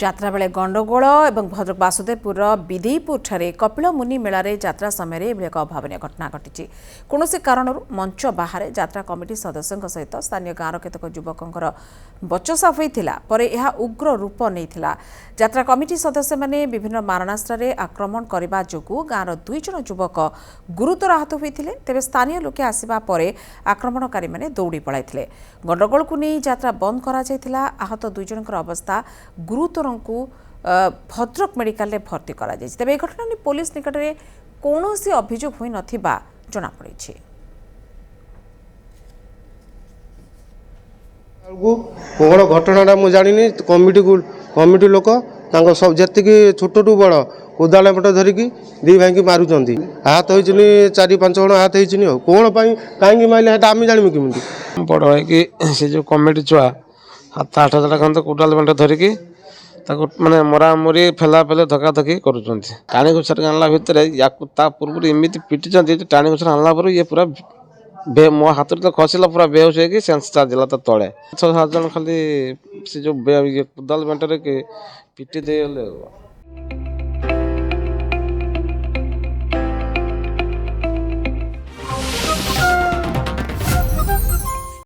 যাত্রা বেলে গণ্ডগোল এবং ভদ্রক বাসুদেবপুর বিদেইপুর ঠারে কপিল মুনি মেলার যাত্রা সময় এভাবে এক অভাবনীয় ঘটনা ঘটিছে। কৌশি কারণ মঞ্চ বাহারে যাত্রা কমিটি সদস্য সহিত স্থানীয় গাঁর কেতক যুবকଙ୍କର বচসা হয়েছিল পরে ଏହା উগ্র রূপ নিয়েছিল। যাত্রা কমিটি সদস্য মানে বিভিন্ন মারণাস্ত্রে আক্রমণ করা যোগুঁ গাঁর 2 জন যুবক গুরুতর আহত হয়েছিল। তেবে স্থানীয় লোকে আসবা পরে আক্রমণকারী মানে দৌড়ি পড়াইଥିଲେ। গণ্ডগোলକୁ নেই যাত্রা বন্ধ করা যাইଥିଲା। আহত 2 জনଙ୍କର অবস্থা গুরুতর ভদ্রক মেডিকাল ভর্তি করা যাইছে। তবে এই ঘটনা নিয়ে পুলিশ নিকটরে কৌশি অভিযোগ হয়ে নথিবা জনাপড়িছে। কোণ ঘটনাটা মু জানিনি কমিটি লোক তাଙ୍କ সব যেତିকি ছোটটু বড় কোদাଳ ପଟ ଧରିକି ଦି ଭାଇକି ମାରୁଛନ୍ତି। ଆହତ ହେଇଛନ୍ତି 4-5 ଜଣ ଆହତ ହେଇଛନ୍ତି। ଆଉ କୋଣ ପାଇଁ କାହିଁକି ମାରିଲେ ସେଟା ଆମେ ଜାଣିବୁ କେମିତି? ବଡ଼ ଭାଇକି ସେ ଯେଉଁ କମିଟି ଛୁଆ 7-8 ଜଣ ଖଣ୍ଡେ କୋଦାଳ ପଟ ଧରିକି ତାକୁ ମାନେ ମରାମରି ଫେଲାଫେଲି ଧକାଧକି କରୁଛନ୍ତି। ଟାଣି ଘୋଷାରି ଆଣିଲା ଭିତରେ ୟାକୁ ତା ପୂର୍ବରୁ ଏମିତି ପିଟିଛନ୍ତି ଯେ ଟାଣି ଘୋଷାରି ଆଣିଲା ପରେ ଇଏ ପୁରା ମୋ ହାତରୁ ତ ଖସିଲା, ପୁରା ବେହୋସ ହେଇକି ସେନ୍ସ ଚାଲିଲା ତା ତଳେ। 6-7 ଜଣ ଖାଲି ସେ ଯେଉଁ କୋଦାଳ ବେଣ୍ଟରେ ପିଟି ଦେଇଗଲେ।